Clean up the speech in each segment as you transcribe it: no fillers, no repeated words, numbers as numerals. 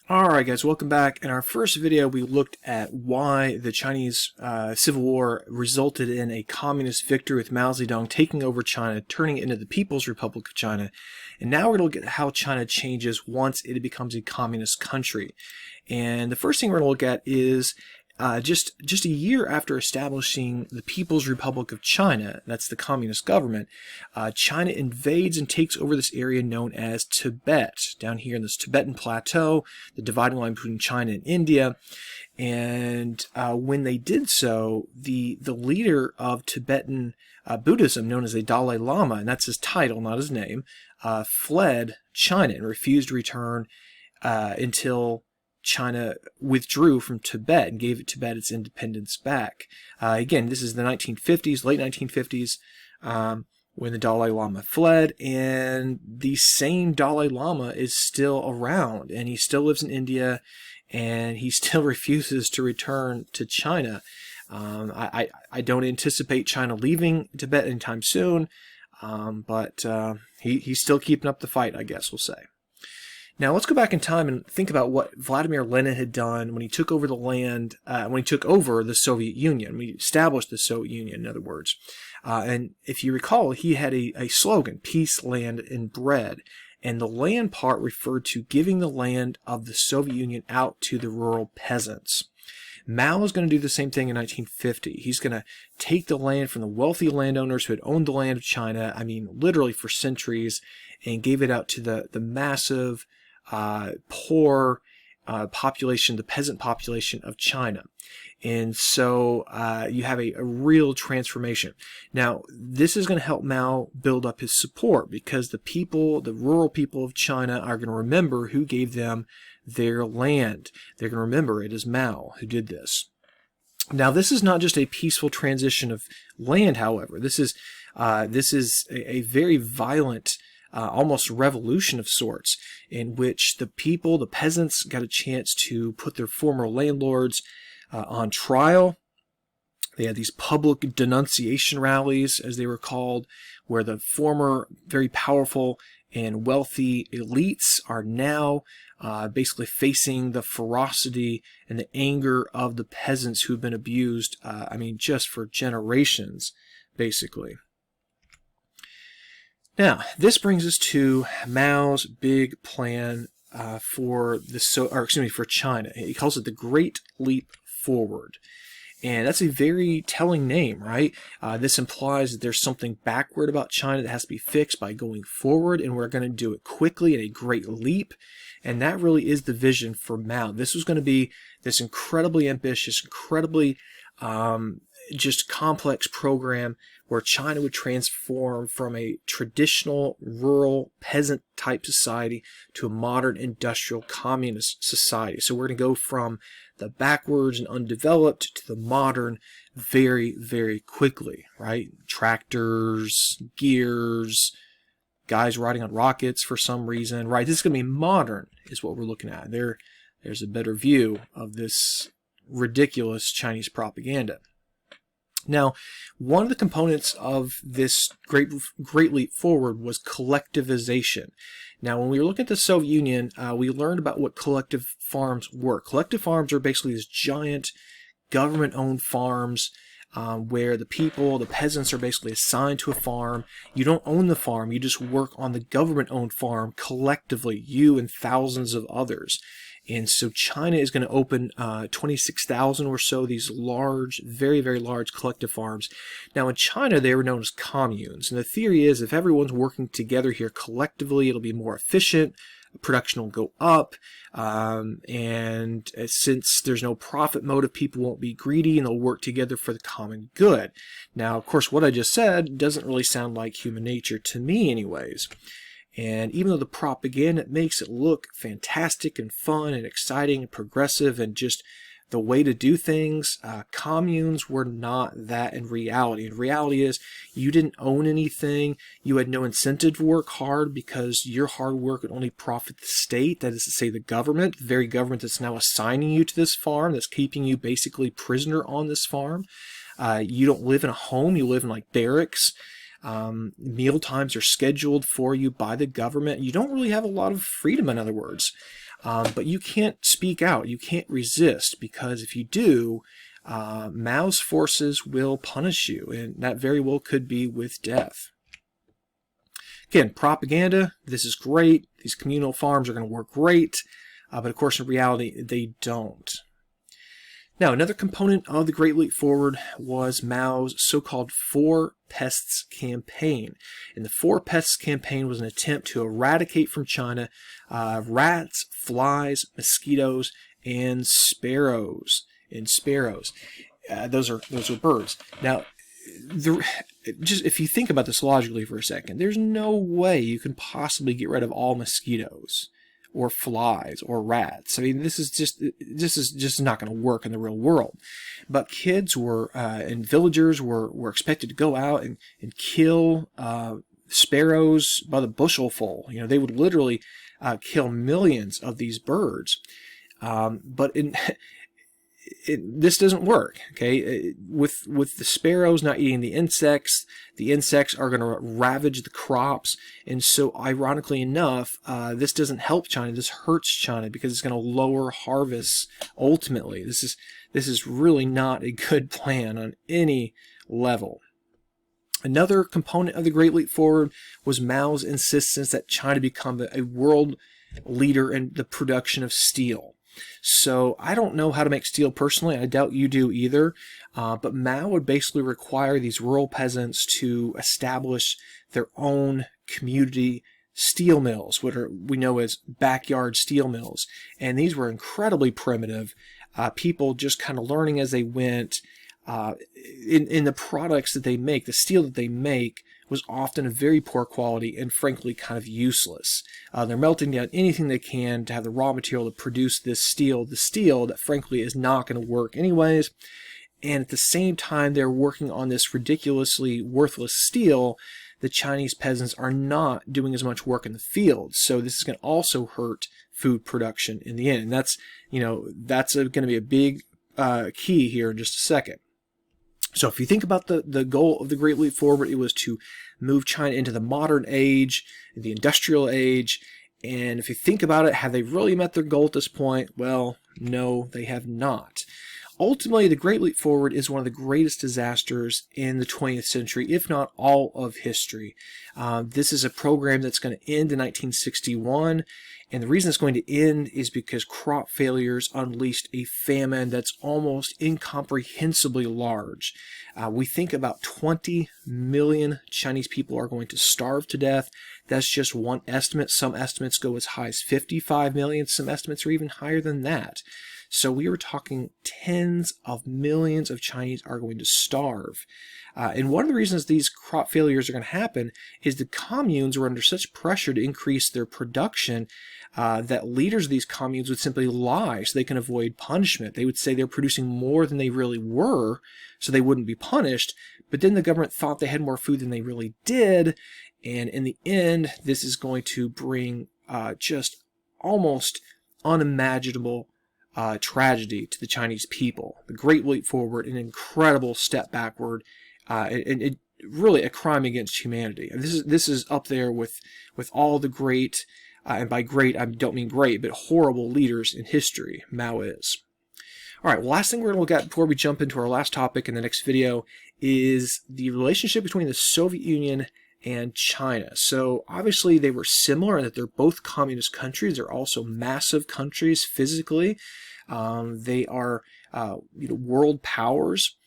Alright guys, welcome back. In our first video we looked at why the Chinese Civil War resulted in a communist victory with Mao Zedong taking over China, turning it into the People's Republic of China. And now we're going to look at how China changes once it becomes a communist country. And the first thing we're going to look at is just a year after establishing the People's Republic of China, that's the communist government, China invades and takes over this area known as Tibet, down here in this Tibetan plateau, the dividing line between China and India. And when they did so, the leader of Tibetan Buddhism, known as the Dalai Lama, and that's his title, not his name, fled China and refused to return until China withdrew from Tibet and gave Tibet its independence back. Again, this is the 1950s, late 1950s, when the Dalai Lama fled, and the same Dalai Lama is still around, and he still lives in India, and he still refuses to return to China. I don't anticipate China leaving Tibet anytime soon, but he's still keeping up the fight, I guess we'll say. Now let's go back in time and think about what Vladimir Lenin had done when he took over the land, when he took over the Soviet Union. We established the Soviet Union, in other words. And if you recall, he had a slogan, peace, land, and bread. And the land part referred to giving the land of the Soviet Union out to the rural peasants. Mao is going to do the same thing in 1950. He's going to take the land from the wealthy landowners who had owned the land of China, I mean literally for centuries, and gave it out to the massive poor population, the peasant population of China. And so you have a real transformation. Now, this is going to help Mao build up his support because the people, the rural people of China are going to remember who gave them their land. They're going to remember it is Mao who did this. Now, this is not just a peaceful transition of land, however. This is a very violent almost revolution of sorts, in which the people, the peasants, got a chance to put their former landlords on trial. They had these public denunciation rallies, as they were called, where the former very powerful and wealthy elites are now basically facing the ferocity and the anger of the peasants who've been abused, I mean, just for generations, basically. Now, this brings us to Mao's big plan for China. He calls it the Great Leap Forward. And that's a very telling name, right? This implies that there's something backward about China that has to be fixed by going forward, and we're going to do it quickly at a great leap. And that really is the vision for Mao. This was going to be this incredibly ambitious, incredibly just complex program where China would transform from a traditional rural peasant type society to a modern industrial communist society. So we're going to go from the backwards and undeveloped to the modern very, very quickly, right? Tractors, gears, guys riding on rockets for some reason, right? This is going to be modern is what we're looking at. There's a better view of this ridiculous Chinese propaganda. Now, one of the components of this great leap forward was collectivization. Now, when we were looking at the Soviet Union, we learned about what collective farms were. Collective farms are basically these giant government-owned farms where the people, the peasants, are basically assigned to a farm. You don't own the farm, you just work on the government-owned farm collectively, you and thousands of others. And so China is going to open 26,000 or so, these large, very, very large collective farms. Now in China, they were known as communes. And the theory is if everyone's working together here collectively, it'll be more efficient, production will go up, and since there's no profit motive, people won't be greedy and they'll work together for the common good. Now, of course, what I just said doesn't really sound like human nature to me anyways. And even though the propaganda makes it look fantastic and fun and exciting and progressive and just the way to do things, communes were not that in reality. And reality is you didn't own anything. You had no incentive to work hard because your hard work would only profit the state, that is to say the government, the very government that's now assigning you to this farm, that's keeping you basically prisoner on this farm. You don't live in a home. You live in like barracks. Meal times are scheduled for you by the government. You don't really have a lot of freedom, in other words. But you can't speak out. You can't resist, because if you do, Mao's forces will punish you, and that very well could be with death. Again, propaganda, this is great. These communal farms are going to work great, but of course in reality they don't. Now, another component of the Great Leap Forward was Mao's so-called Four Pests Campaign. And the Four Pests Campaign was an attempt to eradicate from China rats, flies, mosquitoes, and sparrows. Those are birds. Now, just if you think about this logically for a second, there's no way you can possibly get rid of all mosquitoes or flies or rats. I mean, this is just not going to work in the real world. But kids and villagers were expected to go out and kill sparrows by the bushel-full. You know, they would literally kill millions of these birds. But this doesn't work. Okay, with the sparrows not eating the insects are going to ravage the crops, and so ironically enough, this doesn't help China. This hurts China because it's going to lower harvests. Ultimately, this is really not a good plan on any level. Another component of the Great Leap Forward was Mao's insistence that China become a world leader in the production of steel. So I don't know how to make steel personally. I doubt you do either. But Mao would basically require these rural peasants to establish their own community steel mills, what we know as backyard steel mills. And these were incredibly primitive. People just kind of learning as they went. In the products that they make, the steel that they make was often of very poor quality and frankly kind of useless. They're melting down anything they can to have the raw material to produce this steel, the steel that frankly is not going to work anyways. And at the same time they're working on this ridiculously worthless steel, the Chinese peasants are not doing as much work in the fields. So this is going to also hurt food production in the end. And that's going to be a big key here in just a second. So if you think about the goal of the Great Leap Forward, it was to move China into the modern age, the industrial age. And if you think about it, have they really met their goal at this point? Well, no, they have not. Ultimately, the Great Leap Forward is one of the greatest disasters in the 20th century, if not all of history. This is a program that's going to end in 1961. And the reason it's going to end is because crop failures unleashed a famine that's almost incomprehensibly large. We think about 20 million Chinese people are going to starve to death. That's just one estimate. Some estimates go as high as 55 million. Some estimates are even higher than that. So we were talking tens of millions of Chinese are going to starve. And one of the reasons these crop failures are going to happen is the communes were under such pressure to increase their production that leaders of these communes would simply lie so they can avoid punishment. They would say they're producing more than they really were so they wouldn't be punished, but then the government thought they had more food than they really did, and in the end this is going to bring just almost unimaginable tragedy to the Chinese people. The Great Leap Forward, an incredible step backward, and really a crime against humanity. And this is up there with all the great, and by great I don't mean great, but horrible leaders in history. Mao is. All right, well, last thing we're going to look at before we jump into our last topic in the next video is the relationship between the Soviet Union and China. So obviously they were similar in that they're both communist countries. They're also massive countries physically. They are world powers.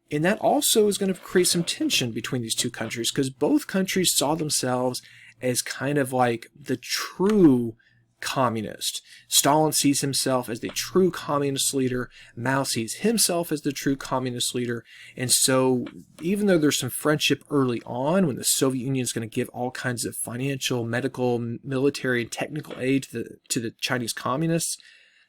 And that also is going to create some tension between these two countries because both countries saw themselves as kind of like the true communist. Stalin sees himself as the true communist leader. Mao sees himself as the true communist leader. And so even though there's some friendship early on when the Soviet Union is going to give all kinds of financial, medical, military, and technical aid to the Chinese communists,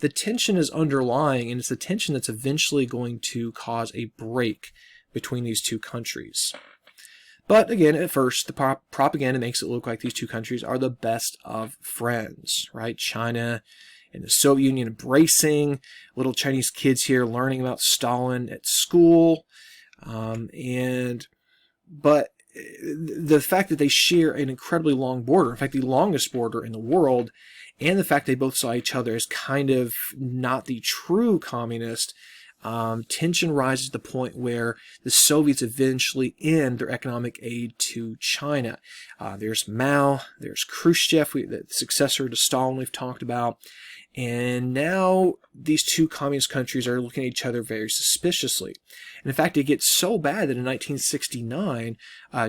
the tension is underlying, and it's the tension that's eventually going to cause a break between these two countries. But again, at first, the propaganda makes it look like these two countries are the best of friends, right? China and the Soviet Union embracing, little Chinese kids here learning about Stalin at school. But the fact that they share an incredibly long border, in fact, the longest border in the world, and the fact they both saw each other as kind of not the true communist, tension rises to the point where the Soviets eventually end their economic aid to China. There's Mao, there's Khrushchev, the successor to Stalin we've talked about, and now these two communist countries are looking at each other very suspiciously. And in fact, it gets so bad that in 1969,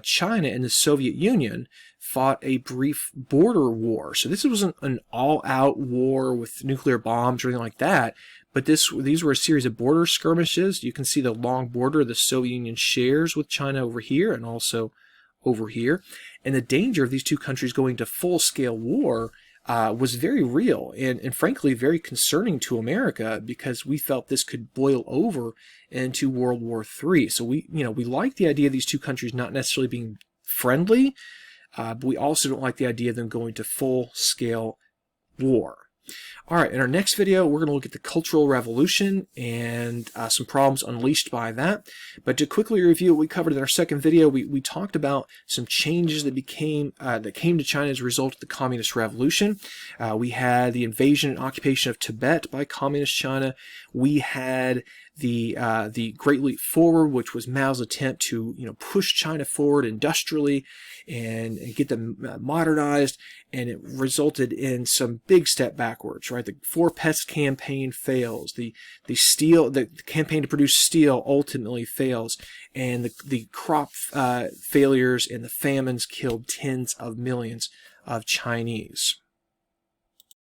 China and the Soviet Union fought a brief border war. So this wasn't an all-out war with nuclear bombs or anything like that, but these were a series of border skirmishes. You can see the long border the Soviet Union shares with China over here and also over here. And the danger of these two countries going to full-scale war was very real and frankly very concerning to America, because we felt this could boil over into World War III. So we like the idea of these two countries not necessarily being friendly, but we also don't like the idea of them going to full-scale war. All right, in our next video, we're going to look at the Cultural Revolution and some problems unleashed by that. But to quickly review what we covered in our second video, we talked about some changes that came to China as a result of the Communist Revolution. We had the invasion and occupation of Tibet by Communist China. We had the Great Leap Forward, which was Mao's attempt to push China forward industrially and get them modernized, and it resulted in some big step backwards. Right, the Four Pest campaign fails. The campaign to produce steel ultimately fails, and the crop failures and the famines killed tens of millions of Chinese.